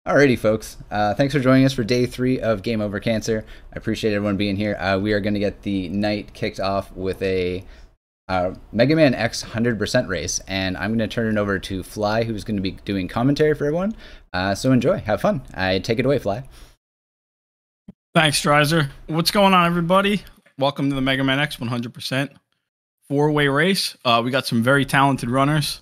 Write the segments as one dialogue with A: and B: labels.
A: Alrighty, folks. Thanks for joining us for day 3 of Game Over Cancer. I appreciate everyone being here. We are going to get the night kicked off with a Mega Man X 100% race, and I'm going to turn it over to Fly, who's going to be doing commentary for everyone. So enjoy, have fun. Take it away, Fly.
B: Thanks, Strizer. What's going on, everybody? Welcome to the Mega Man X 100% four-way race. We got some very talented runners.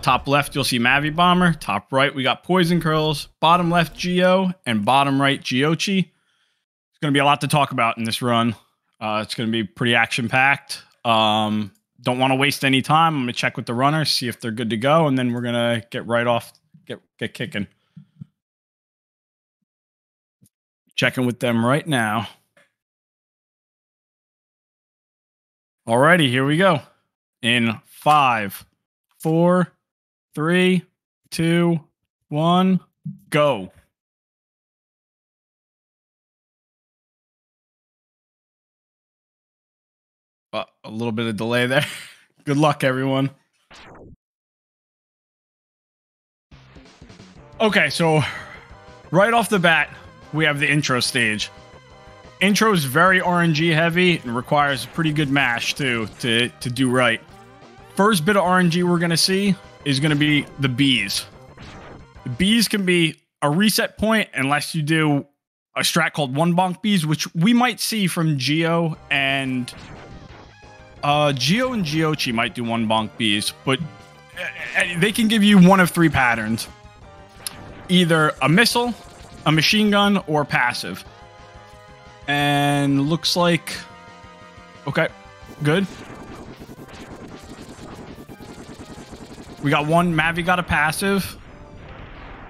B: Top left, you'll see mavibomber. Top right, we got poisoncurls. Bottom left, Gio. And bottom right, giocci. It's going to be a lot to talk about in this run. It's going to be pretty action-packed. Don't want to waste any time. I'm going to check with the runners, see if they're good to go, and then we're going to get right off, get kicking. Checking with them right now. Alrighty, here we go. In 5, 4, 3, 2, 1, go. A little bit of delay there. Good luck, everyone. Okay, so right off the bat, we have the intro stage. Intro is very RNG heavy and requires a pretty good mash too to do right. First bit of RNG we're going to see is going to be the bees. The bees can be a reset point unless you do a strat called one bonk bees, which we might see from Gio and giocci might do one bonk bees, but they can give you one of 3 patterns. Either a missile, a machine gun, or passive. And looks like... Okay, good. We got one. Mavi got a passive.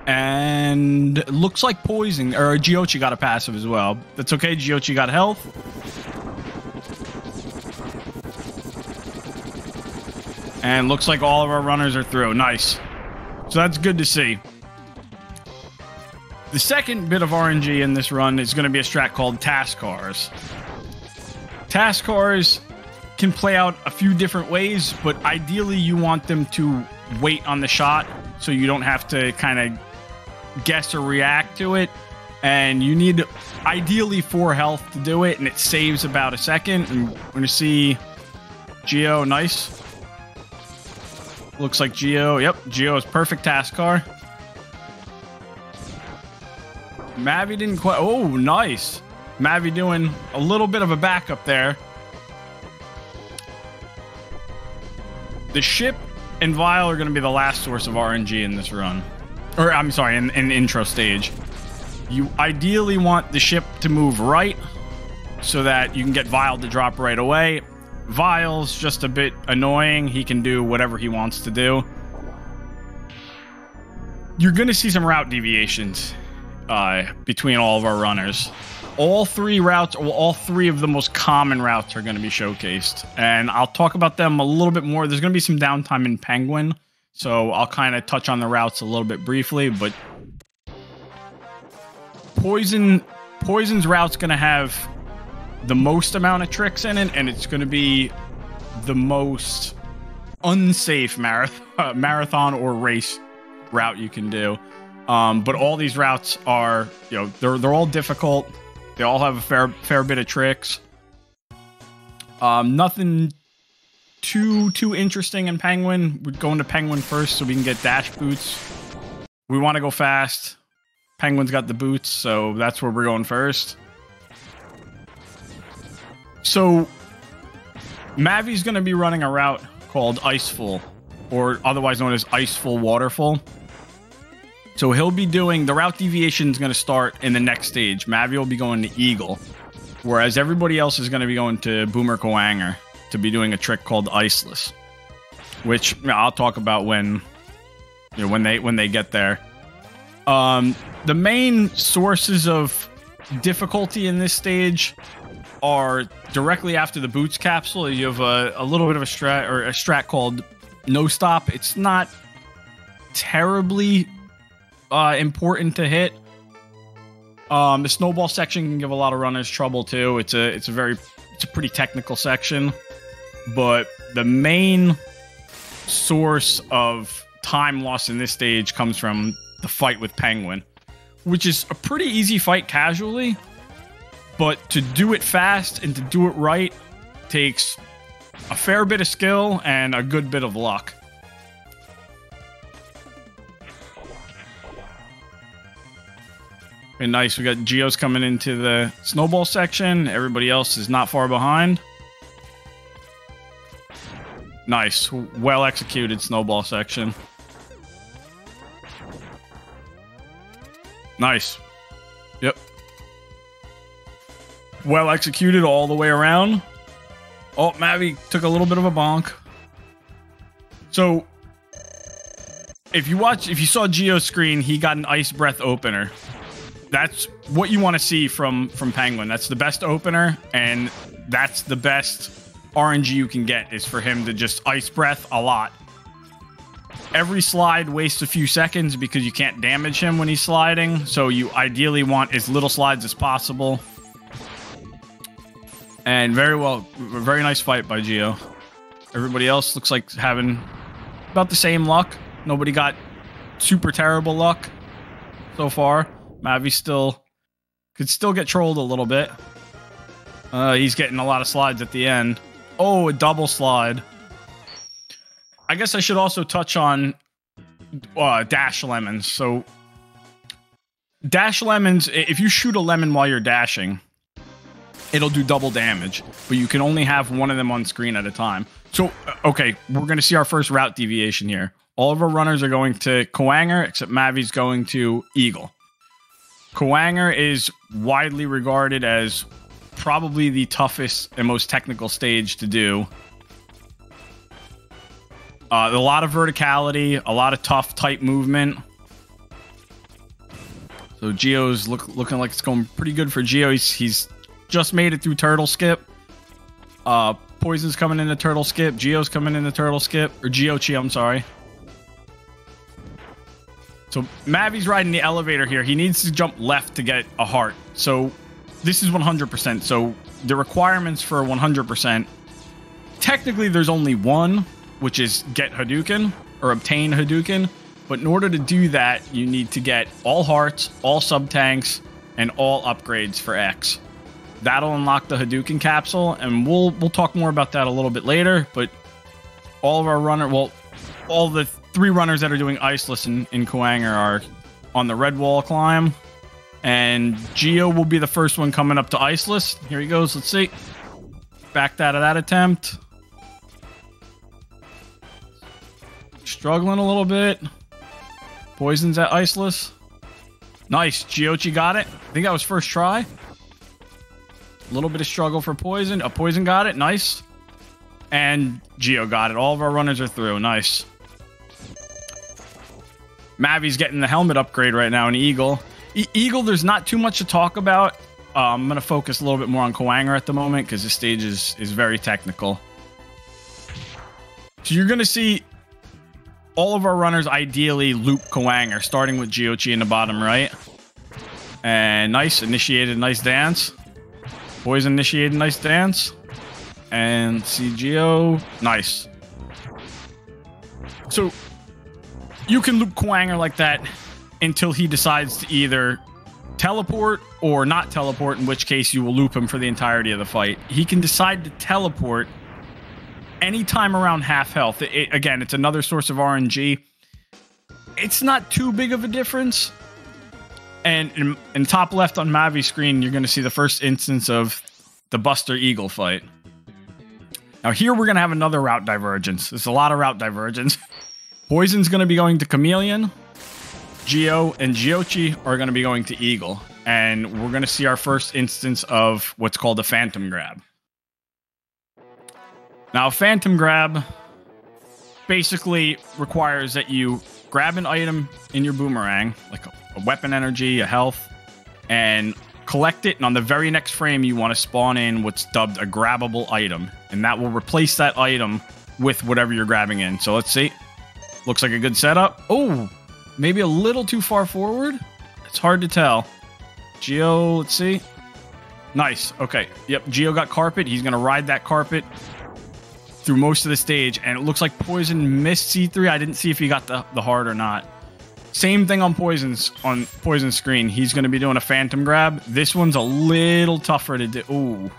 B: And it looks like poison, or giocci got a passive as well. That's okay, giocci got health. And looks like all of our runners are through. Nice. So that's good to see. The second bit of RNG in this run is going to be a strat called task cars. Task cars can play out a few different ways, but ideally you want them to wait on the shot so you don't have to kind of guess or react to it. And you need ideally 4 health to do it, and it saves about a second. And we're going to see Gio, nice. Looks like Gio, yep, Gio is perfect task car. Mavi didn't quite... Oh, nice. Mavi doing a little bit of a backup there. The ship and vial are going to be the last source of RNG in this run. Or, I'm sorry, in the intro stage. You ideally want the ship to move right so that you can get vial to drop right away. Vial's just a bit annoying. He can do whatever he wants to do. You're going to see some route deviations between all of our runners. All 3 routes, or all 3 of the most common routes are going to be showcased. And I'll talk about them a little bit more. There's going to be some downtime in Penguin, so I'll kind of touch on the routes a little bit briefly, but Poison's route's going to have the most amount of tricks in it, and it's going to be the most unsafe marathon or race route you can do. But all these routes are, you know, they're all difficult. They all have a fair bit of tricks. Nothing too interesting in Penguin. We're going to Penguin first so we can get dash boots. We want to go fast. Penguin's got the boots, so that's where we're going first. So Mavi's going to be running a route called Iceful, or otherwise known as Iceful Waterfall. So he'll be doing, the route deviation is going to start in the next stage. Mavi will be going to Eagle, whereas everybody else is going to be going to Boomer Coanger to be doing a trick called Iceless, which, you know, I'll talk about when they get there. The main sources of difficulty in this stage are directly after the boots capsule. You have a little bit of a strat called No Stop. It's not terribly important to hit. The snowball section can give a lot of runners trouble too. It's a pretty technical section, but the main source of time loss in this stage comes from the fight with Penguin. which is a pretty easy fight casually, but to do it fast and to do it right takes a fair bit of skill and a good bit of luck. Okay, nice. We got Gio's coming into the snowball section. Everybody else is not far behind. Nice. Well executed snowball section. Nice. Yep. Well executed all the way around. Oh, Mavi took a little bit of a bonk. So, if you saw Gio's screen, he got an ice breath opener. That's what you want to see from Penguin. That's the best opener, and that's the best RNG you can get, is for him to just ice breath a lot. Every slide wastes a few seconds because you can't damage him when he's sliding, so you ideally want as little slides as possible. And very nice fight by Gio. Everybody else looks like having about the same luck. Nobody got super terrible luck so far. Mavi could still get trolled a little bit. He's getting a lot of slides at the end. Oh, a double slide. I guess I should also touch on dash lemons. So, dash lemons, if you shoot a lemon while you're dashing, it'll do double damage, but you can only have one of them on screen at a time. So, okay, we're going to see our first route deviation here. All of our runners are going to Coanger, except Mavi's going to Eagle. Coanger is widely regarded as probably the toughest and most technical stage to do. A lot of verticality, a lot of tough, tight movement. So Gio's looking like it's going pretty good for Gio. He's just made it through turtle skip. Poison's coming in the turtle skip. Gio's coming in the turtle skip. Or giocci, I'm sorry. So Mavi's riding the elevator here. He needs to jump left to get a heart. So this is 100%. So the requirements for 100%, technically there's only one, which is get Hadouken or obtain Hadouken. But in order to do that, you need to get all hearts, all sub-tanks, and all upgrades for X. That'll unlock the Hadouken capsule, and we'll talk more about that a little bit later. But all of our all the 3 runners that are doing Iceless in Coanger are on the red wall climb, and Gio will be the first one coming up to Iceless. Here he goes. Let's see. Backed out of that attempt. Struggling a little bit. Poison's at Iceless. Nice. Giocci got it. I think that was first try. A little bit of struggle for Poison. Poison got it. Nice. And Gio got it. All of our runners are through. Nice. Mavi's getting the helmet upgrade right now in Eagle. Eagle, there's not too much to talk about. I'm going to focus a little bit more on Coanger at the moment because this stage is very technical. So you're going to see all of our runners ideally loop Coanger, starting with Giocci in the bottom right. And nice. Initiated nice dance. Poison initiated nice dance. And see Gio. Nice. So you can loop Coanger like that until he decides to either teleport or not teleport, in which case you will loop him for the entirety of the fight. He can decide to teleport anytime around half health. Again, it's another source of RNG. It's not too big of a difference. And in top left on Mavi's screen, you're going to see the first instance of the Buster Eagle fight. Now here we're going to have another route divergence. There's a lot of route divergence. Poison's going to be going to Chameleon. Gio and Giocci are going to be going to Eagle. And we're going to see our first instance of what's called a Phantom Grab. Now, a Phantom Grab basically requires that you grab an item in your boomerang, like a weapon energy, a health, and collect it. And on the very next frame, you want to spawn in what's dubbed a grabbable item. And that will replace that item with whatever you're grabbing in. So let's see. Looks like a good setup. Oh, maybe a little too far forward. It's hard to tell. Gio, let's see. Nice. Okay. Yep. Gio got carpet. He's going to ride that carpet through most of the stage. And it looks like Poison missed C3. I didn't see if he got the heart or not. Same thing on Poison's screen. He's going to be doing a phantom grab. This one's a little tougher to do. Ooh.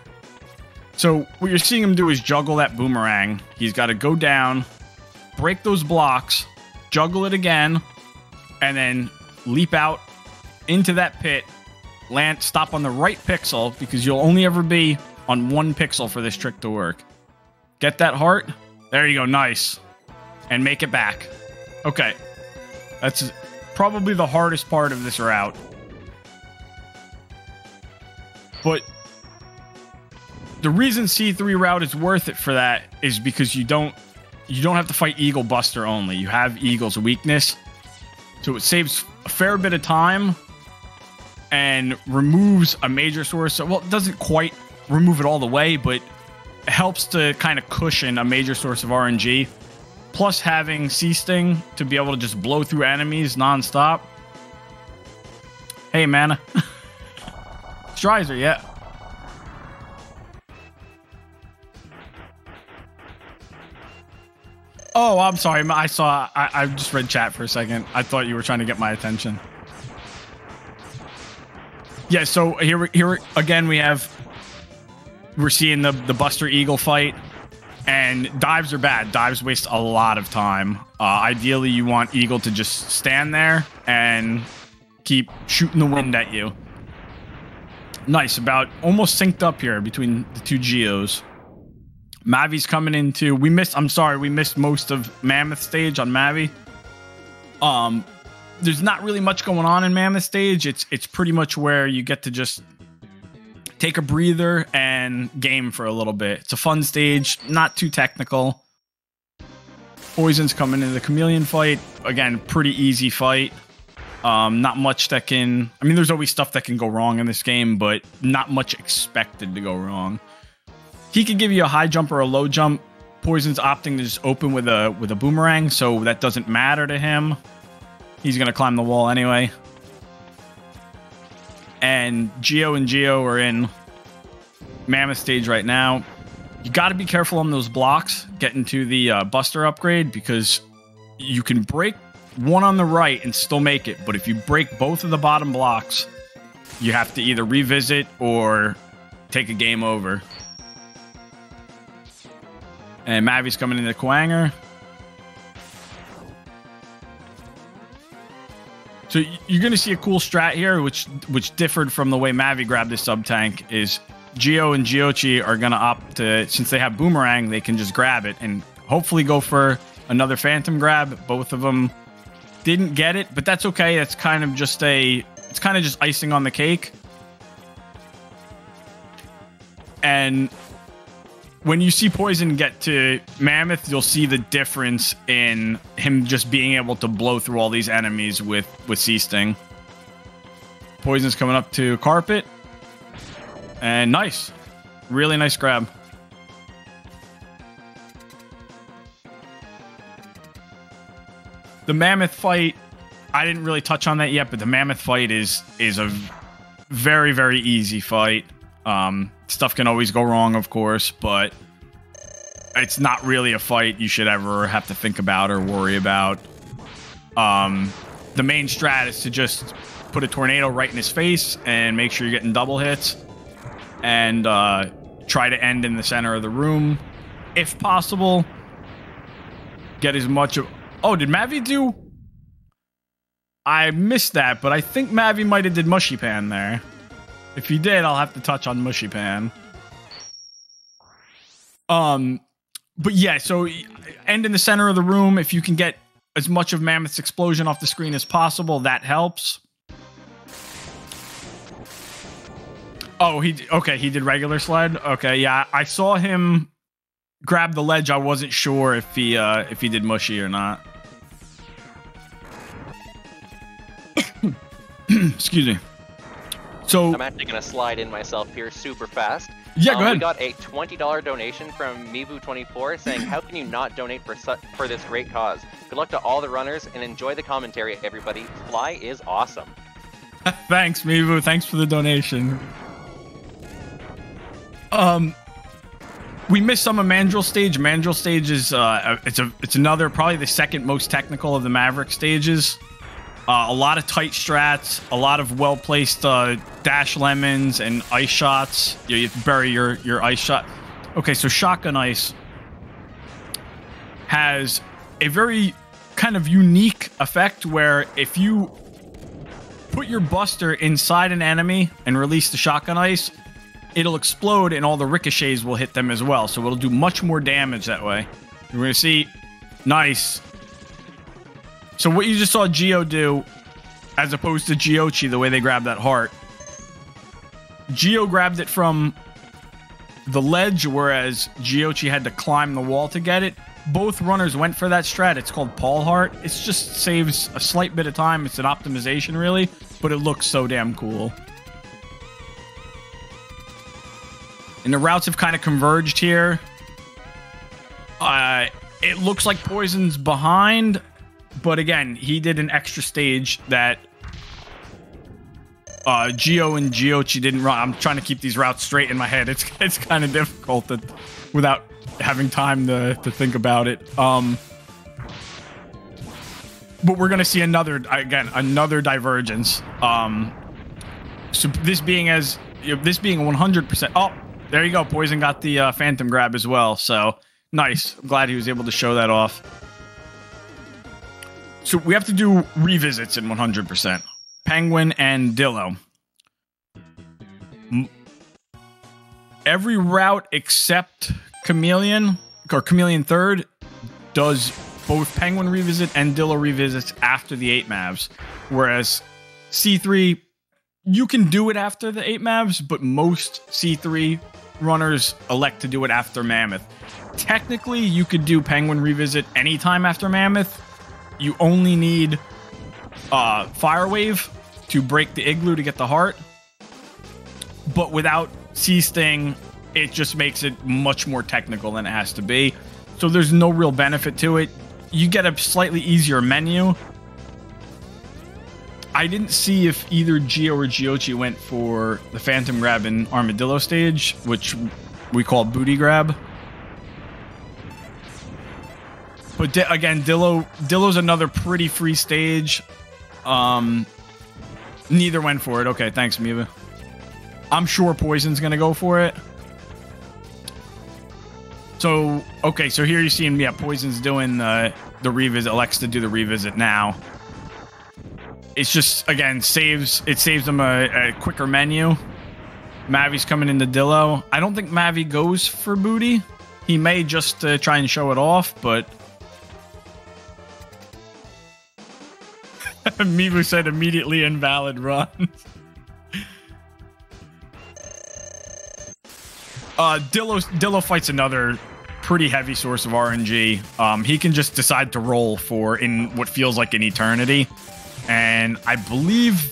B: So what you're seeing him do is juggle that boomerang. He's got to go down, break those blocks, juggle it again, and then leap out into that pit, land, stop on the right pixel, because you'll only ever be on one pixel for this trick to work. Get that heart. There you go. Nice. And make it back. Okay. That's probably the hardest part of this route. But the reason C3 route is worth it for that is because you don't have to fight Eagle Buster only. You have Eagle's weakness. So it saves a fair bit of time and removes a major source. Well, it doesn't quite remove it all the way, but it helps to kind of cushion a major source of RNG. Plus having C-Sting to be able to just blow through enemies nonstop. Hey, man. Strizer, yeah. Oh, I'm sorry. I just read chat for a second. I thought you were trying to get my attention. Yeah, so here again we're seeing the Buster Eagle fight, and dives are bad. Dives waste a lot of time. Ideally, you want Eagle to just stand there and keep shooting the wind at you. Nice, about almost synced up here between the two Geos. Mavi's coming into... we missed most of Mammoth Stage on Mavi. There's not really much going on in Mammoth Stage. It's pretty much where you get to just take a breather and game for a little bit. It's a fun stage, not too technical. Poison's coming into the Chameleon fight. Again, pretty easy fight. Not much that can... I mean, there's always stuff that can go wrong in this game, but not much expected to go wrong. He could give you a high jump or a low jump. Poison's opting to just open with a boomerang, so that doesn't matter to him. He's going to climb the wall anyway. And Geo and Geo are in Mammoth Stage right now. You got to be careful on those blocks getting to the Buster upgrade, because you can break one on the right and still make it. But if you break both of the bottom blocks, you have to either revisit or take a game over. And Mavi's coming into the Kwanger. So you're going to see a cool strat here, which differed from the way Mavi grabbed this sub-tank, is Geo and Giocci are going to opt to, since they have Boomerang, they can just grab it and hopefully go for another Phantom grab. Both of them didn't get it, but that's okay. It's kind of just icing on the cake. And when you see Poison get to Mammoth, you'll see the difference in him just being able to blow through all these enemies with C-Sting. Poison's coming up to Carpet. And nice. Really nice grab. The Mammoth fight, I didn't really touch on that yet, but the Mammoth fight is a very, very easy fight. Stuff can always go wrong, of course, but it's not really a fight you should ever have to think about or worry about. The main strat is to just put a tornado right in his face and make sure you're getting double hits, and try to end in the center of the room if possible. Get as much of... Oh, did Mavi do... I missed that, but I think Mavi might have did Mushy Pan there. If he did, I'll have to touch on Mushy Pan. But yeah, so end in the center of the room. If you can get as much of Mammoth's explosion off the screen as possible, that helps. Oh, he did regular sled. Okay, yeah, I saw him grab the ledge. I wasn't sure if he did mushy or not. Excuse me. So
C: I'm actually gonna slide in myself here super fast.
B: Yeah, go ahead.
C: We got a $20 donation from Mibu24 saying, "How can you not donate for this great cause? Good luck to all the runners and enjoy the commentary, everybody. Fly is awesome."
B: Thanks, Mibu. Thanks for the donation. We missed some of Mandrill Stage. Mandrill Stage is it's another, probably the second most technical of the Maverick stages. A lot of tight strats, a lot of well-placed dash lemons and ice shots. You have to bury your ice shot. Okay, so Shotgun Ice has a very kind of unique effect where if you put your buster inside an enemy and release the Shotgun Ice, it'll explode and all the ricochets will hit them as well. So it'll do much more damage that way. You're going to see... Nice. So what you just saw Gio do, as opposed to Giocci, the way they grabbed that heart. Gio grabbed it from the ledge, whereas Giocci had to climb the wall to get it. Both runners went for that strat. It's called Paul Heart. It just saves a slight bit of time. It's an optimization, really, but it looks so damn cool. And the routes have kind of converged here. It looks like Poison's behind. But again, he did an extra stage that Gio and Giocci didn't run. I'm trying to keep these routes straight in my head. It's kind of difficult without having time to think about it. But we're going to see another divergence. So this being 100%. Oh, there you go. Poison got the Phantom grab as well. So nice. I'm glad he was able to show that off. So we have to do revisits in 100%. Penguin and Dillo. Every route except Chameleon, or Chameleon Third, does both Penguin revisit and Dillo revisits after the 8 mavs. Whereas C3, you can do it after the 8 mavs, but most C3 runners elect to do it after Mammoth. Technically, you could do Penguin revisit anytime after Mammoth. You only need Fire Wave to break the igloo to get the heart. But without Sea Sting, it just makes it much more technical than it has to be. So there's no real benefit to it. You get a slightly easier menu. I didn't see if either Gio or Giocci went for the Phantom Grab in Armadillo stage, which we call Booty Grab. But again, Dillo's another pretty free stage. Neither went for it. Okay, thanks, Miva. I'm sure Poison's gonna go for it. So, okay, so here you're seeing, yeah, Poison's doing the revisit. Elects to do the revisit now. It's just, again, saves them a quicker menu. Mavi's coming into Dillo. I don't think Mavi goes for Booty. He may just try and show it off, but... Mivu said immediately invalid run. Dillo fights another pretty heavy source of RNG. He can just decide to roll for in what feels like an eternity. And I believe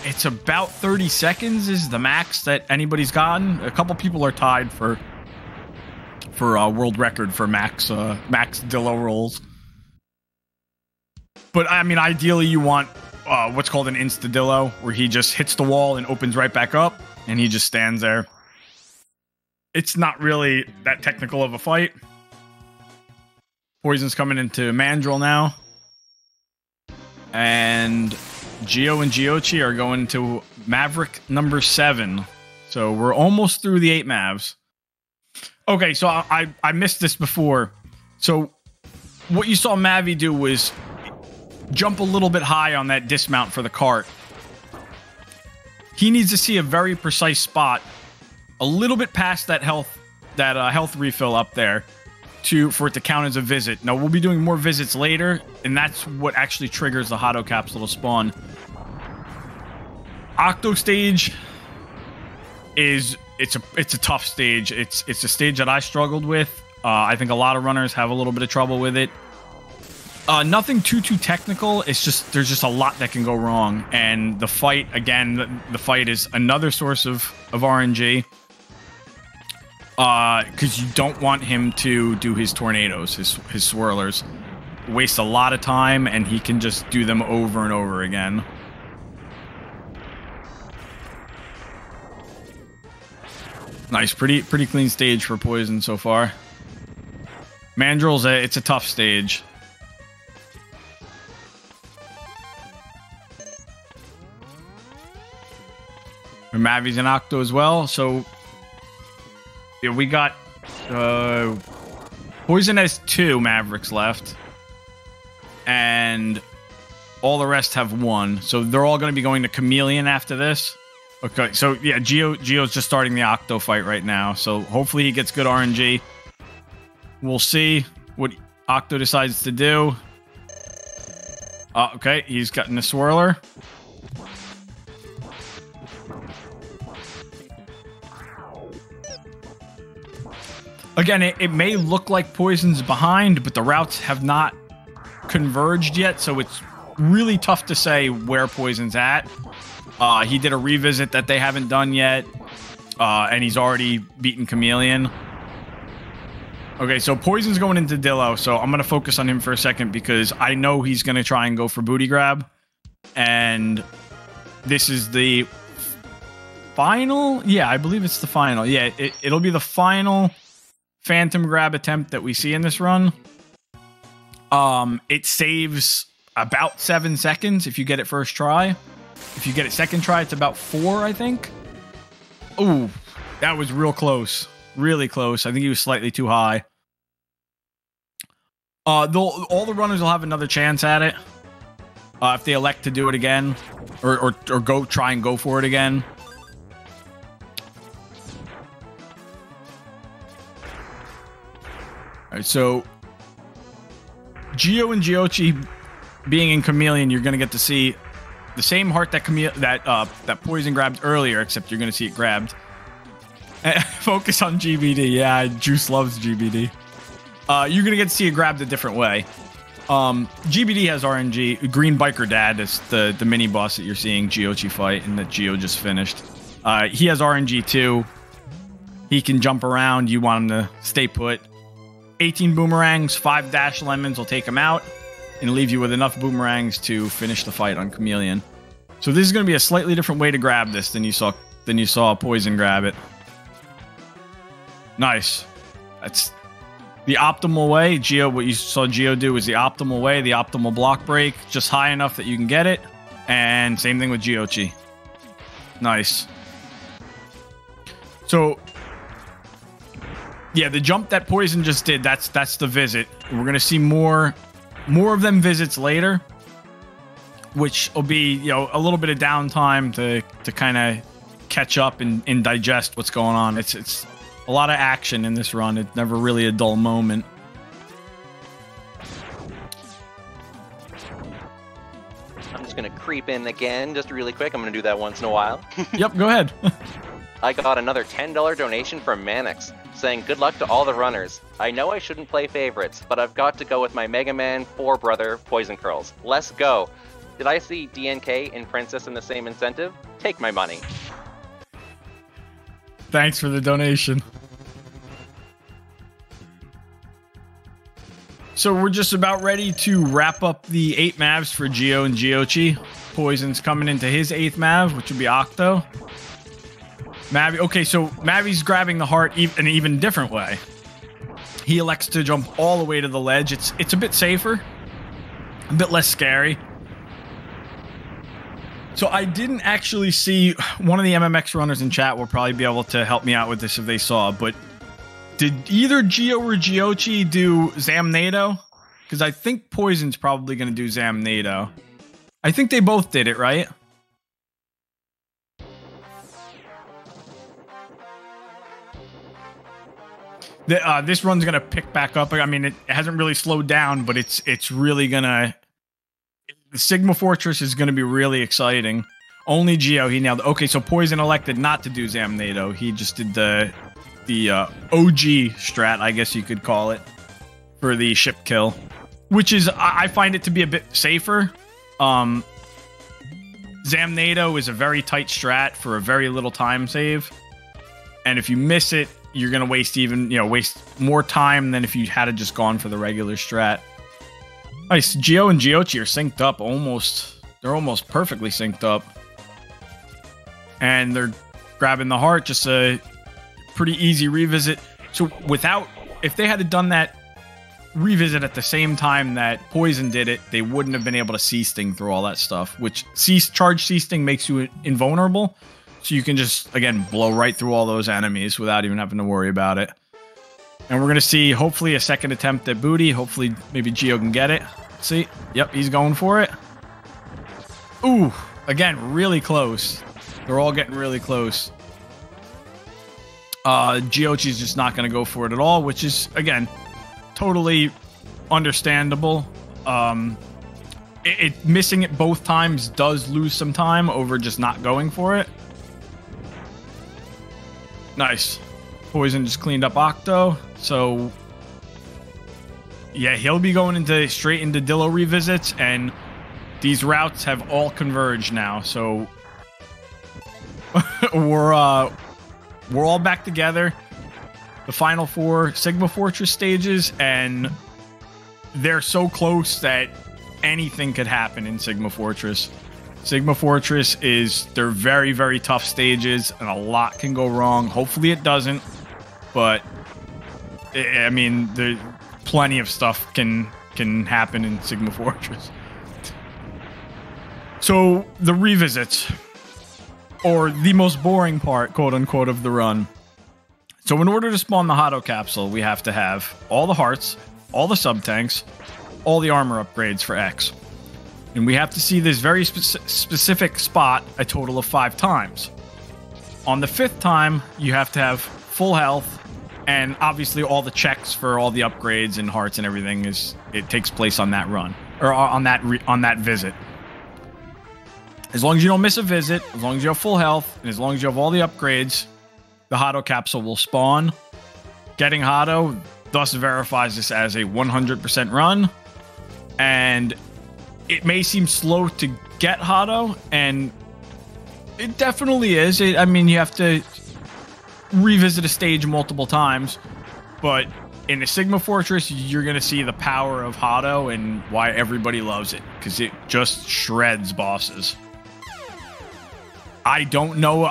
B: it's about 30 seconds is the max that anybody's gotten. A couple people are tied for a world record for max Dillo rolls. But, I mean, ideally you want what's called an insta-Dillo, where he just hits the wall and opens right back up, and he just stands there. It's not really that technical of a fight. Poison's coming into Mandrill now. And Gio and Giocci are going to Maverick number 7. So we're almost through the 8 mavs. Okay, so I missed this before. So what you saw Mavi do was... jump a little bit high on that dismount for the cart. He needs to see a very precise spot, a little bit past that health refill up there, for it to count as a visit. Now we'll be doing more visits later, and that's what actually triggers the Hotto capsule to spawn. Octo Stage it's a tough stage. It's a stage that I struggled with. I think a lot of runners have a little bit of trouble with it. Nothing too technical. It's just there's just a lot that can go wrong, and the fight again. The fight is another source of RNG. Because you don't want him to do his tornadoes, his swirlers. Waste a lot of time, and he can just do them over and over again. Nice, pretty clean stage for Poison so far. Mandrill's it's a tough stage. And Mavi's and Octo as well. So yeah, we got Poison has 2 Mavericks left. And all the rest have 1. So they're all going to be going to Chameleon after this. Okay, so yeah, Gio's just starting the Octo fight right now. So hopefully he gets good RNG. We'll see what Octo decides to do. Okay, he's gotten a swirler. Again, it may look like Poison's behind, but the routes have not converged yet, so it's really tough to say where Poison's at. He did a revisit that they haven't done yet, and he's already beaten Chameleon. Okay, so Poison's going into Dillo, so I'm going to focus on him for a second because I know he's going to try and go for booty grab. And this is the final? Yeah, I believe it's the final. Yeah, it'll be the final Phantom grab attempt that we see in this run. It saves about 7 seconds if you get it first try. If you get it second try, it's about 4, I think. Ooh, that was real close. Really close. I think he was slightly too high. All the runners will have another chance at it. If they elect to do it again. Or try and go for it again. Alright, so Gio and Giocci being in Chameleon, you're gonna get to see the same heart that that Poison grabbed earlier, except you're gonna see it grabbed. Focus on GBD. Yeah, Juice loves GBD. You're gonna get to see it grabbed a different way. GBD has RNG. Green Biker Dad is the mini boss that you're seeing Giocci fight and that Gio just finished. He has RNG too. He can jump around. You want him to stay put. 18 boomerangs, 5 dash lemons will take him out and leave you with enough boomerangs to finish the fight on Chameleon. So this is going to be a slightly different way to grab this than you saw Poison grab it. Nice. That's the optimal way. What you saw Gio do was the optimal way, the optimal block break, just high enough that you can get it. And same thing with Giocci. Nice. So yeah, the jump that Poison just did, that's the visit. We're going to see more of them visits later, which will be, you know, a little bit of downtime to kind of catch up and digest what's going on. It's a lot of action in this run. It's never really a dull moment.
C: I'm just going to creep in again, just really quick. I'm going to do that once in a while.
B: Yep, go ahead.
C: I got another $10 donation from Mannix, saying good luck to all the runners. I know I shouldn't play favorites, but I've got to go with my Mega Man 4 brother, poisoncurls. Let's go. Did I see DNK and Princess in the same incentive? Take my money.
B: Thanks for the donation. So we're just about ready to wrap up the 8 Mavs for Gio and Giocci. Poison's coming into his 8th Mav, which would be Octo. Mavi, okay, so Mavi's grabbing the heart an even different way. He elects to jump all the way to the ledge. It's a bit safer, a bit less scary. So I didn't actually see, one of the MMX runners in chat will probably be able to help me out with this if they saw, but did either Gio or Giocci do Zamnado? Because I think Poison's probably going to do Zamnado. I think they both did it, right? This run's gonna pick back up. I mean, it hasn't really slowed down, but it's really gonna. The Sigma Fortress is gonna be really exciting. Only Gio, he nailed it. Okay, so Poison elected not to do Zamnado. He just did the OG strat, I guess you could call it, for the ship kill, which is I find it to be a bit safer. Zamnado is a very tight strat for a very little time save, and if you miss it, you're gonna waste more time than if you had just gone for the regular strat. Nice. Gio and Giocci are synced up almost. They're almost perfectly synced up. And they're grabbing the heart, just a pretty easy revisit. So if they had done that revisit at the same time that Poison did it, they wouldn't have been able to C-Sting through all that stuff, which charge C-Sting makes you invulnerable. So you can just, again, blow right through all those enemies without even having to worry about it. And we're going to see, hopefully, a second attempt at booty. Hopefully, maybe Gio can get it. Let's see. Yep, he's going for it. Ooh, again, really close. They're all getting really close. Giocchi's just not going to go for it at all, which is, again, totally understandable. Missing it both times does lose some time over just not going for it. Nice. Poison just cleaned up Octo, so yeah, he'll be going straight into Dillo revisits, and these routes have all converged now, so we're all back together. The final 4 Sigma Fortress stages, and they're so close that anything could happen in Sigma Fortress. Sigma Fortress they're very, very tough stages, and a lot can go wrong. Hopefully it doesn't, but I mean, plenty of stuff can happen in Sigma Fortress. So the revisits, or the most boring part, quote unquote, of the run. So in order to spawn the Hado capsule, we have to have all the hearts, all the sub-tanks, all the armor upgrades for X. And we have to see this very specific spot a total of 5 times. On the 5th time, you have to have full health, and obviously all the checks for all the upgrades and hearts and everything it takes place on that run, or on that visit. As long as you don't miss a visit, as long as you have full health, and as long as you have all the upgrades, the Hado capsule will spawn. Getting Hado thus verifies this as a 100% run, and it may seem slow to get Hado, and it definitely is. I mean, you have to revisit a stage multiple times, but in a Sigma Fortress, you're going to see the power of Hado and why everybody loves it, because it just shreds bosses. I don't know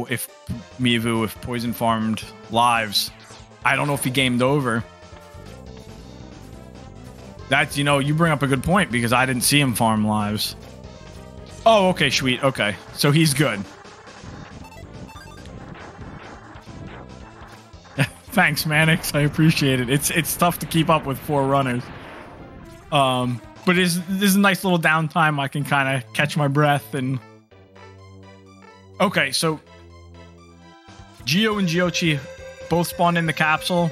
B: if Mivu, if Poison farmed lives. I don't know if he gamed over. That's, you bring up a good point, because I didn't see him farm lives. Oh, okay, sweet. Okay, so he's good. Thanks, Mannix. I appreciate it. It's tough to keep up with 4 runners. But this is a nice little downtime. I can kind of catch my breath and... Okay, so Gio and Giocchi both spawned in the capsule.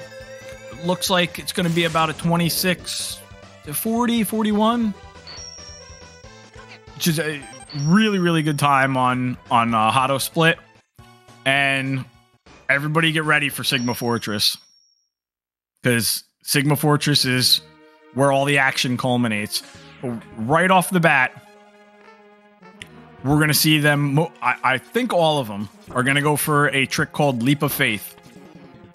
B: Looks like it's going to be about a 26 to 40, 41. Which is a really, really good time on Hado Split. And everybody get ready for Sigma Fortress. Because Sigma Fortress is where all the action culminates. Right off the bat, we're going to see them, I think all of them, are going to go for a trick called Leap of Faith.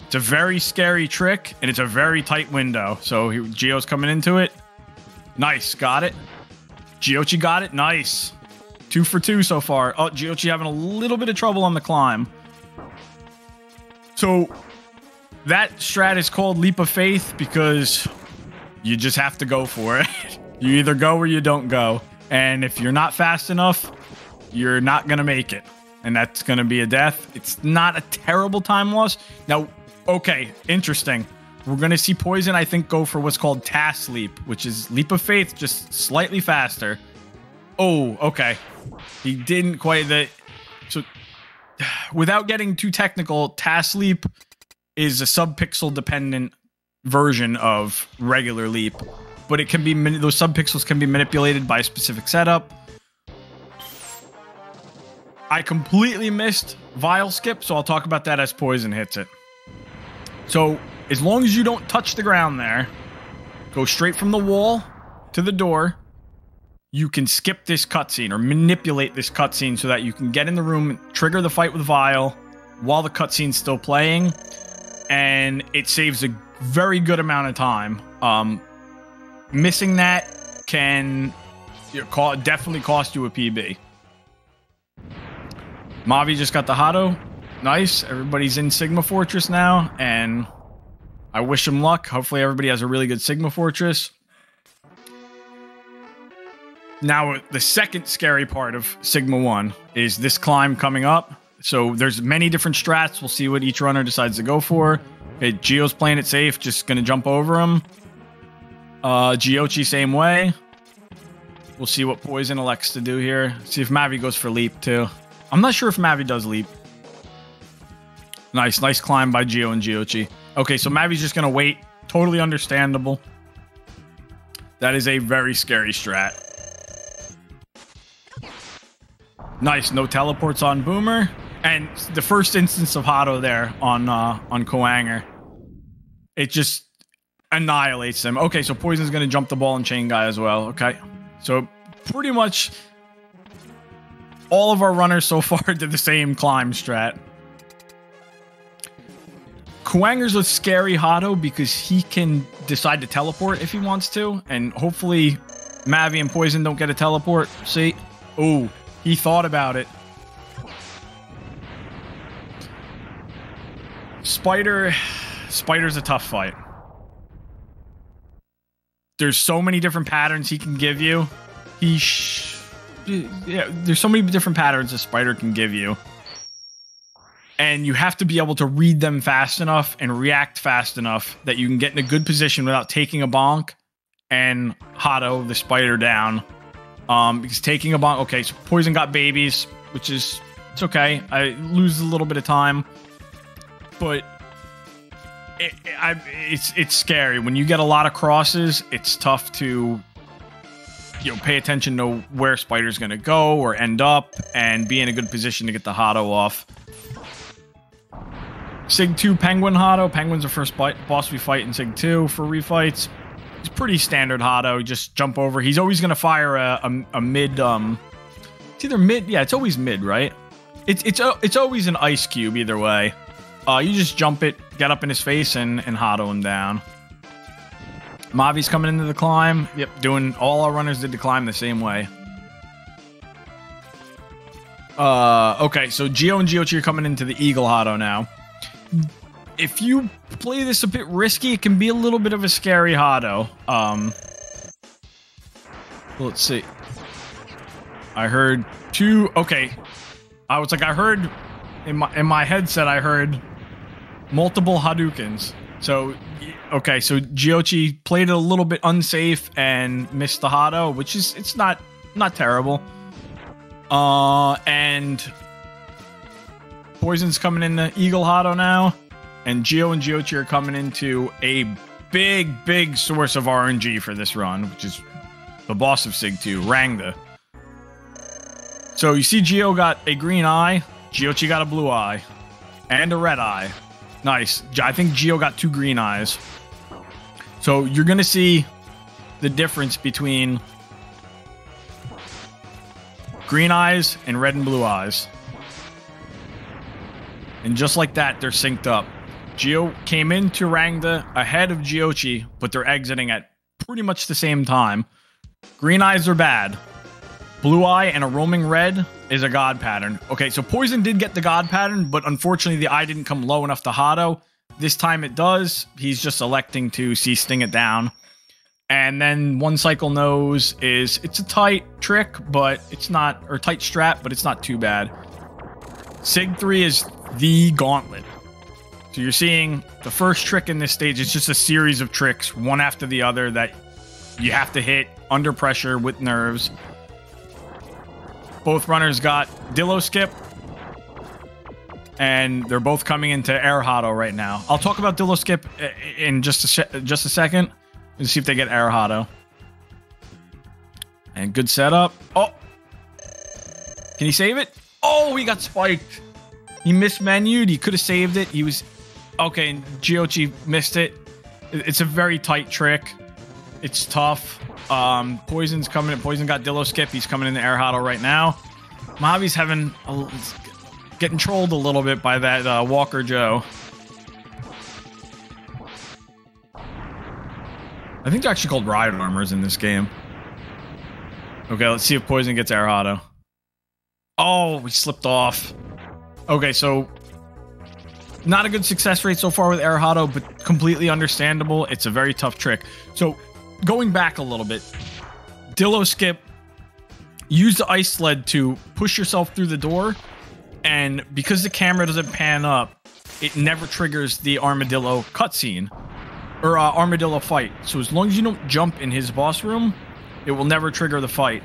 B: It's a very scary trick, and it's a very tight window. So Gio's coming into it. Nice, got it. Giocchi got it, nice. 2 for 2 so far. Oh, Giocchi having a little bit of trouble on the climb. So that strat is called Leap of Faith because you just have to go for it. You either go or you don't go. And if you're not fast enough, you're not going to make it. And that's going to be a death. It's not a terrible time loss. Now, okay, interesting. We're going to see Poison, I think, go for what's called Task Leap, which is Leap of Faith, just slightly faster. Oh, okay. He didn't quite... So, without getting too technical, Task Leap is a sub-pixel dependent version of regular Leap. But it can be those sub-pixels can be manipulated by a specific setup. I completely missed Vial Skip, so I'll talk about that as Poison hits it. So, as long as you don't touch the ground there, go straight from the wall to the door, you can skip this cutscene or manipulate this cutscene so that you can get in the room, trigger the fight with Vial while the cutscene's still playing, and it saves a very good amount of time. Missing that can definitely cost you a PB. Mavi just got the Hado. Nice. Everybody's in Sigma Fortress now, and I wish him luck. Hopefully everybody has a really good Sigma Fortress. Now, the second scary part of Sigma 1 is this climb coming up. So there's many different strats. We'll see what each runner decides to go for. Okay, Gio's playing it safe, just going to jump over him. Giocci, same way. We'll see what Poison elects to do here. See if Mavi goes for leap, too. I'm not sure if Mavi does leap. Nice climb by Gio and Giocci. Okay, so Mavi's just going to wait. Totally understandable. That is a very scary strat. Nice, no teleports on Boomer. And the first instance of Hado there on Koanger. It just annihilates him. Okay, so Poison's going to jump the ball and chain guy as well. Okay, so pretty much all of our runners so far did the same climb strat. Koanger's a scary Hado because he can decide to teleport if he wants to. And hopefully Mavi and Poison don't get a teleport. See? Ooh, he thought about it. Spider's a tough fight. There's so many different patterns he can give you. There's so many different patterns a Spider can give you. And you have to be able to read them fast enough and react fast enough that you can get in a good position without taking a bonk and Hado the Spider down. Because taking a bonk... Okay, so Poison got babies, which is... It's okay. I lose a little bit of time. But... It's scary. When you get a lot of crosses, it's tough to... pay attention to where Spider's going to go or end up and be in a good position to get the Hado off. Sig 2 Penguin Hado. Penguin's the first boss we fight in Sig 2 for refights. It's pretty standard Hado. Just jump over. He's always going to fire a mid... it's either mid... Yeah, it's always mid, right? It's always an ice cube either way. You just jump it, get up in his face, and Hado him down. Mavi's coming into the climb. Yep, doing... All our runners did the climb the same way. Okay, so Gio and Giocchi are coming into the Eagle Hado now. If you play this a bit risky, it can be a little bit of a scary Hado. Let's see. I heard two... Okay. I was like, I heard... In my headset, I heard multiple Hadoukens. So, okay, so Giocchi played it a little bit unsafe and missed the Hado, which is... It's not terrible. And... Poison's coming in the Eagle Hado now. And Gio and Giocchi are coming into a big source of RNG for this run, which is the boss of Sig 2, Rangda. So you see Gio got a green eye, Giocchi got a blue eye, and a red eye. Nice. I think Gio got 2 green eyes. So you're going to see the difference between green eyes and red and blue eyes. And just like that, they're synced up. Gio came into Rangda ahead of Giocchi, but they're exiting at pretty much the same time. Green eyes are bad. Blue eye and a roaming red is a god pattern. Okay, so Poison did get the god pattern, but unfortunately the eye didn't come low enough to Hado. This time it does. He's just electing to sting it down. And then one cycle nose is... It's a tight trick, but it's not... Or tight strat, but it's not too bad. Sig 3 is the gauntlet. So you're seeing the first trick in this stage. It's just a series of tricks, one after the other, that you have to hit under pressure with nerves. Both runners got Dillo Skip, and they're both coming into Air Hado right now. I'll talk about Dillo Skip in just a second. Let's see if they get Air Hado. And good setup. Oh! Can he save it? Oh, he got spiked. He mismenued. He could have saved it. He was... Okay, and Giocchi missed it. It's a very tight trick. It's tough. Poison's coming. Poison got Dillo Skip. He's coming in the Air Hado right now. Mavi's getting trolled a little bit by that Walker Joe. I think they're actually called Ride Armors in this game. Okay, let's see if Poison gets Air Hado. Oh, we slipped off. Okay, so... Not a good success rate so far with Air Hado, but completely understandable. It's a very tough trick. So, going back a little bit, Dillo Skip use the ice sled to push yourself through the door, and because the camera doesn't pan up, it never triggers the armadillo cutscene or armadillo fight. So as long as you don't jump in his boss room, it will never trigger the fight.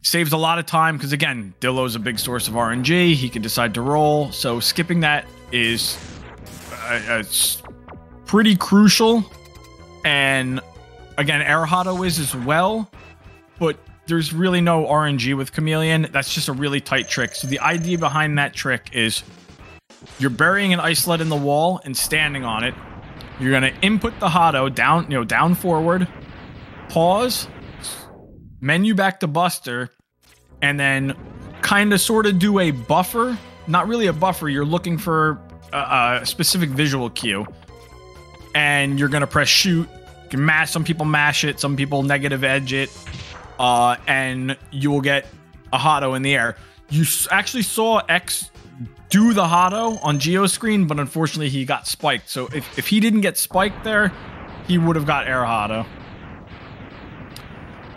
B: Saves a lot of time because, again, Dillo's a big source of RNG. He can decide to roll, so skipping that is pretty crucial. And again, Arahado is as well, but there's really no RNG with Chameleon. That's just a really tight trick. So the idea behind that trick is you're burying an ice sled in the wall and standing on it. You're gonna input the Hado down, down forward, pause, menu back to Buster, and then kind of sort of do a buffer. Not really a buffer. You're looking for a specific visual cue, and you're gonna press shoot. You can mash. Some people mash it. Some people negative edge it. And you will get a Hado in the air. You actually saw X do the Hado on Gio's screen, but unfortunately he got spiked. So if he didn't get spiked there, he would have got air Hado.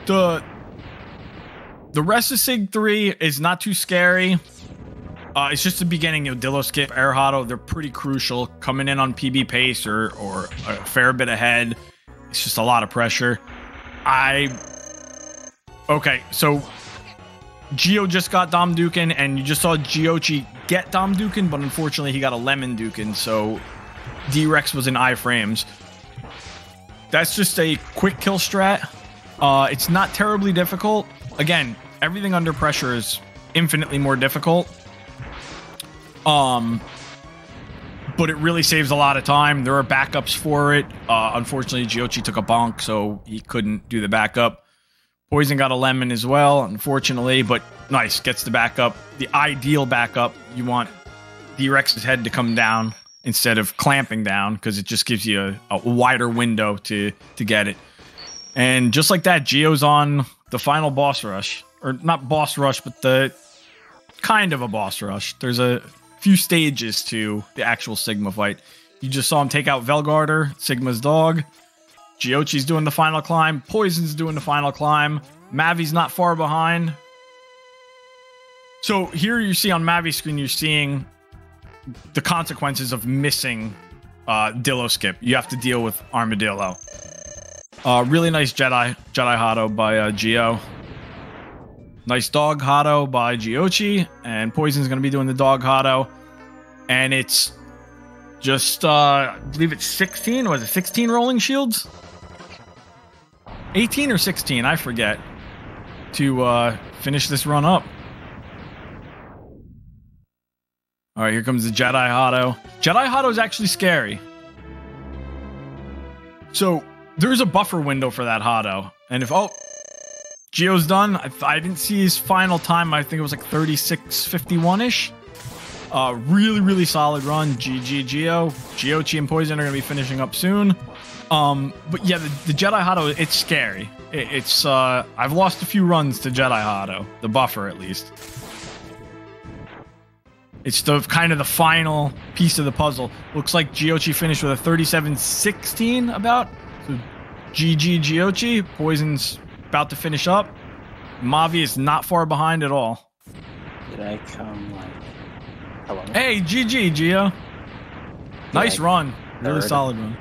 B: The rest of Sig 3 is not too scary. It's just the beginning. Dillo skip, air Hado, they're pretty crucial. Coming in on PB pace or a fair bit ahead. It's just a lot of pressure. Okay, so Gio just got Dom Dukin, and you just saw Giocci get Dom Dukin, but unfortunately he got a Lemon Dukin, so D-Rex was in iframes. That's just a quick kill strat. It's not terribly difficult. Again, everything under pressure is infinitely more difficult. But it really saves a lot of time. There are backups for it. Unfortunately, Giocci took a bonk, so he couldn't do the backup. Poison got a lemon as well, unfortunately, but nice, gets the backup. The ideal backup, you want D-Rex's head to come down instead of clamping down, because it just gives you a wider window to get it. And just like that, Gio's on the final boss rush. Or not boss rush, but the kind of a boss rush. There's a few stages to the actual Sigma fight. You just saw him take out Velgarder, Sigma's dog. Giocci's doing the final climb. Poison's doing the final climb. Mavi's not far behind. So here you see on Mavi's screen, you're seeing the consequences of missing Dillo skip. You have to deal with Armadillo. Really nice Jedi Hado by Gio. Nice dog Hado by Giocci. And Poison's going to be doing the dog Hado. And it's just, I believe it's 16. Was it 16 rolling shields? 18 or 16, I forget, to finish this run up. All right, here comes the Jedi Hado. Jedi Hado is actually scary. So there's a buffer window for that Hado. And if, Gio's done. I didn't see his final time. I think it was like 36:51-ish. Really, really solid run. GG Gio. Giocci and Poison are going to be finishing up soon. But yeah, the Jedi Hado, it's scary. It's I've lost a few runs to Jedi Hado, the buffer at least. It's the kind of the final piece of the puzzle. Looks like Giocci finished with a 37:16 about. So GG Giocci. Poison's about to finish up. Mavi is not far behind at all.
D: Did I come like... Hello?
B: Hey, GG Gio. Nice run. Really solid run.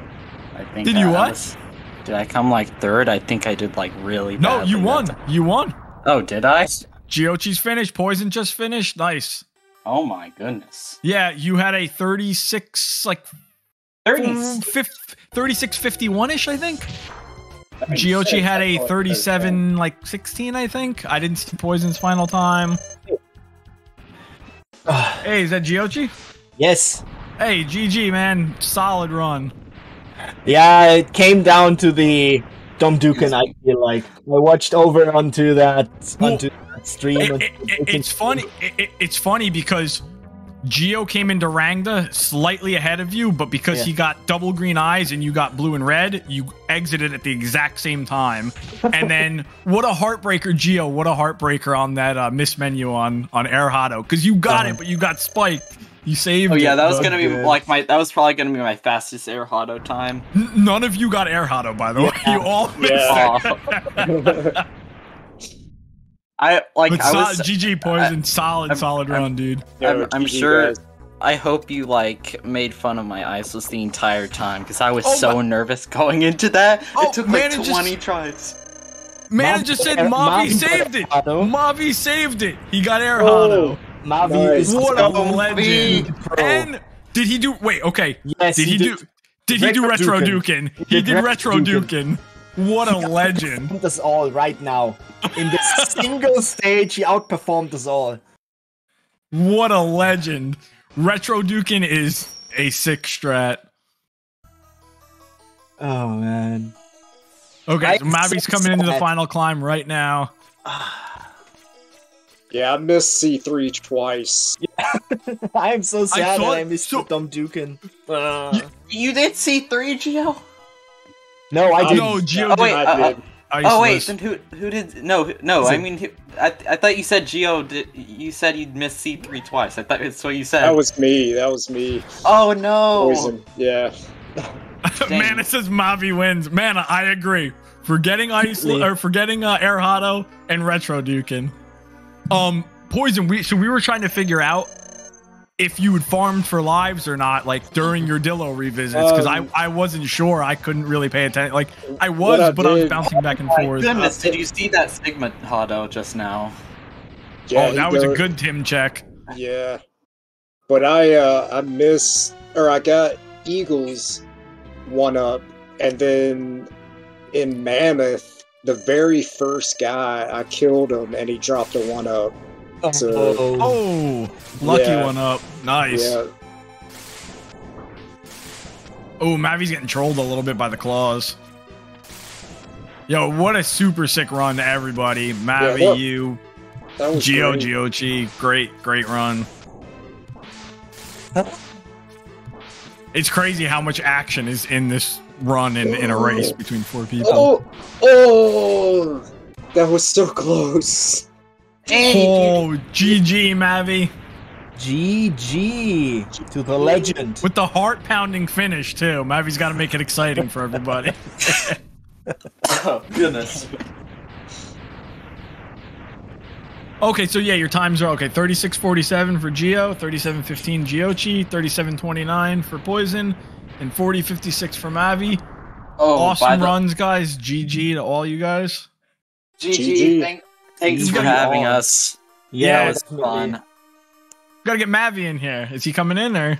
D: I think
B: did you what?
D: Did I come like third? I think I did like really badly.
B: No, you won. You won.
D: Oh, did I?
B: Giocci's finished. Poison just finished. Nice.
D: Oh my goodness.
B: Yeah, you had a 36, like 36:51-ish, I think. Giocci had a 37, like 16, I think. I didn't see Poison's final time. Hey, is that Giocci?
E: Yes.
B: Hey, GG, man. Solid run.
E: Yeah, it came down to the Dom Dukin, I feel like. I watched over onto that stream.
B: It's funny. It's funny because Gio came into Rangda slightly ahead of you, but because he got double green eyes and you got blue and red, you exited at the exact same time. And then what a heartbreaker, Gio! What a heartbreaker on that miss menu on Air Hado, because you got it, but you got spiked. You saved.
D: Oh yeah,
B: it,
D: that was gonna be like that was probably gonna be my fastest Air Hado time.
B: None of you got Air Hado, by the way. You all missed it.
D: I
B: But
D: was.
B: GG Poison, solid run, dude.
D: I'm
F: GG,
D: sure.
F: guys.
D: I hope you like made fun of my ISOs the entire time because I was
B: Oh,
D: so nervous going into that.
B: Oh,
D: It took
B: man,
D: like
B: it
D: 20
B: just-
D: tries.
B: Man just said Mavi saved it. Mavi saved it. He got air
F: Oh,
B: Hado.
E: Mavi
F: nice.
E: is
B: What
D: Go,
B: a legend.
E: Pro.
B: And did he do? Wait, okay.
E: Yes,
B: Did he do? Did he do Retro
E: Duken.
B: Duken? He did Retro
E: Duken.
B: Duken. What a legend.
E: Outperformed us all right now. In this single stage, he outperformed us all.
B: What a legend. Retro Duken is a sick strat.
E: Oh man.
B: Okay, so
E: I'm
B: Mavi's
E: so
B: coming into the
E: sad.
B: final climb right now.
F: Yeah, I missed C3 twice.
E: I am so sad that
B: thought-
E: I missed
B: so-
E: the dumb Dukin.
D: You did see 3, Gio?
E: No, I
F: Oh,
E: didn't.
B: No, Gio
D: Oh, wait,
B: did.
F: I did.
D: Oh wait,
B: Iceless.
D: then who did? No. I mean, I thought you said Gio did. You said you'd missed C3 twice. I thought that's what you said.
F: That was me. That was me.
D: Oh no!
F: Poison. Yeah.
B: Man, it says Mavi wins. Man, I agree. Forgetting forgetting Air Hado and Retro Dukin. Poison. We were trying to figure out if you had farmed for lives or not, like during your Dillo revisits, because I wasn't sure. I couldn't really pay attention. Like I was, but I was bouncing back and forth.
D: Goodness, did you see that Sigma Hado just now?
F: Yeah,
B: Oh, that was a good Tim check.
F: Yeah. But I missed, or I got Eagles 1-up, and then in Mammoth, the very first guy, I killed him, and he dropped a 1-up. So,
B: Oh, lucky
F: Yeah.
B: one up. Nice.
F: yeah.
B: Oh, Mavi's getting trolled a little bit by the claws. Yo, what a super sick run to everybody. Mavi,
F: that-
B: you,
F: That was
B: Gio,
F: great.
B: Giocci, great run. It's crazy how much action is in this run in a race between 4 people.
F: Oh, that was so close.
B: Oh, GG, Mavi.
E: GG to the legend.
B: With the heart-pounding finish, too. Mavi's got to make it exciting for everybody.
D: Oh goodness!
B: Okay, so yeah, your times are okay. 36:47 for Gio, 37:15 Giocci, 37:29 for Poison, and 40:56 for Mavi.
D: Oh, by
B: Awesome
D: the-
B: runs, guys. GG to all you guys.
D: GG.
F: GG.
D: Thanks
B: You
D: for
B: gotta
D: having
E: be on.
D: us.
B: Yeah,
D: That was
E: definitely.
D: fun.
B: Gotta get Mavi in here. Is he coming in or?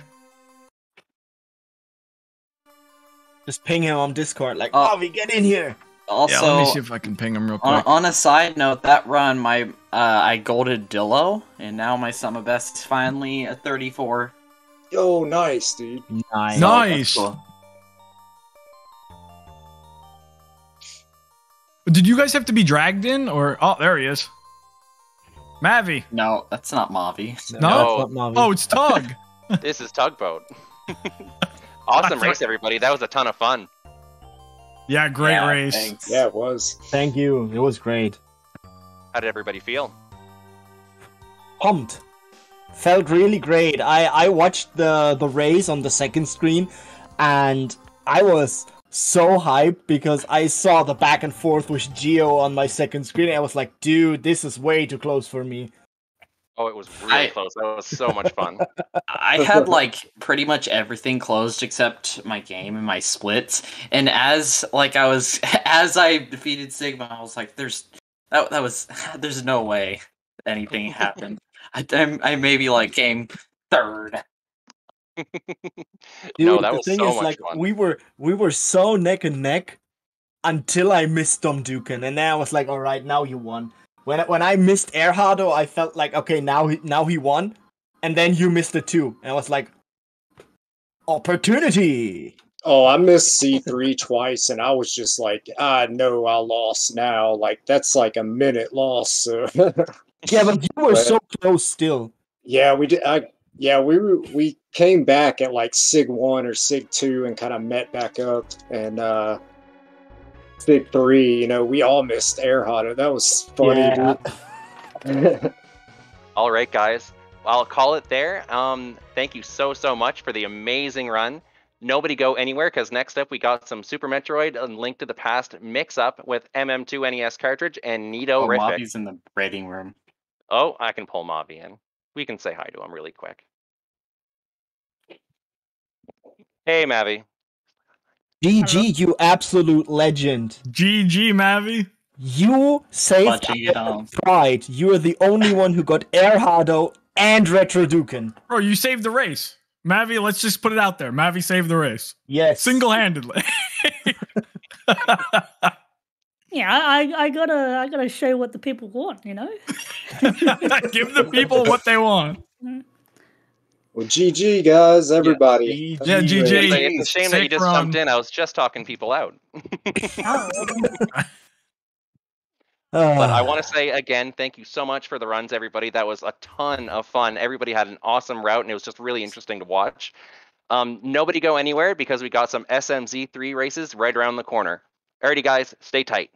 E: Just ping him on Discord, like,
D: Oh.
E: Mavi, get in here.
D: Also,
B: Yeah, let me see if I can ping him real quick.
D: on a side note, that run, I golded Dillo, and now my summer best is finally a 34.
F: Yo, nice, dude.
E: Nice.
B: No. Nice.
D: That's cool.
B: Did you guys have to be dragged in or? Oh, there he is. Mavi.
D: No, that's not Mavi.
B: No?
E: that's not Mavi.
B: Oh, it's Tug.
C: This is Tugboat. Awesome race, everybody. That was a ton of fun.
B: Yeah, great
D: Yeah,
B: race.
D: thanks.
F: Yeah, it was.
E: Thank you. It was great.
C: How did everybody feel?
E: Pumped. Felt really great. I watched the race on the second screen, and I was so hyped because I saw the back and forth with Gio on my second screen. And I was like, dude, this is way too close for me.
C: Oh, it was really close. That was so much fun.
D: I had like pretty much everything closed except my game and my splits. And as I defeated Sigma, I was like, there's no way anything happened. I maybe like came third.
E: Dude,
C: No, that
E: the
C: was
E: thing
C: so
E: is,
C: much
E: like,
C: fun.
E: we were so neck and neck until I missed Dom Dukin, and then I was like, all right, now you won. When I missed Air Hado, I felt like, okay, now he won, and then you missed it too, and I was like, opportunity.
F: Oh, I missed C3 twice, and I was just like, I know I lost now. Like, that's like a minute loss. So.
E: Yeah, but you were
F: But-
E: so close still.
F: Yeah, we did. We came back at like Sig 1 or Sig 2 and kind of met back up. And Sig 3, we all missed Air Hado. That was funny,
E: Yeah.
F: dude.
C: All right, guys. I'll call it there. Thank you so much for the amazing run. Nobody go anywhere, because next up we got some Super Metroid and Link to the Past mix-up with MM2 NES cartridge and Nito Rific.
D: Mavi's in the rating room.
C: Oh, I can pull Mavi in. We can say hi to him really quick. Hey, Mavi.
E: GG, you absolute legend.
B: GG, Mavi.
E: You saved
D: Watching it on.
E: pride. You are the only one who got Air Hardo and Retro Duken.
B: Bro, you saved the race. Mavi, let's just put it out there. Mavi saved the race.
E: Yes.
B: Single-handedly.
G: Yeah, I gotta show what the people want, you know?
B: Give the people what they want.
F: Well, GG, guys, everybody.
B: Yeah, GG.
C: It's a shame that you just jumped in. I was just talking people out. But I want to say again, thank you so much for the runs, everybody. That was a ton of fun. Everybody had an awesome route, and it was just really interesting to watch. Nobody go anywhere, because we got some SMZ3 races right around the corner. Alrighty, guys, stay tight.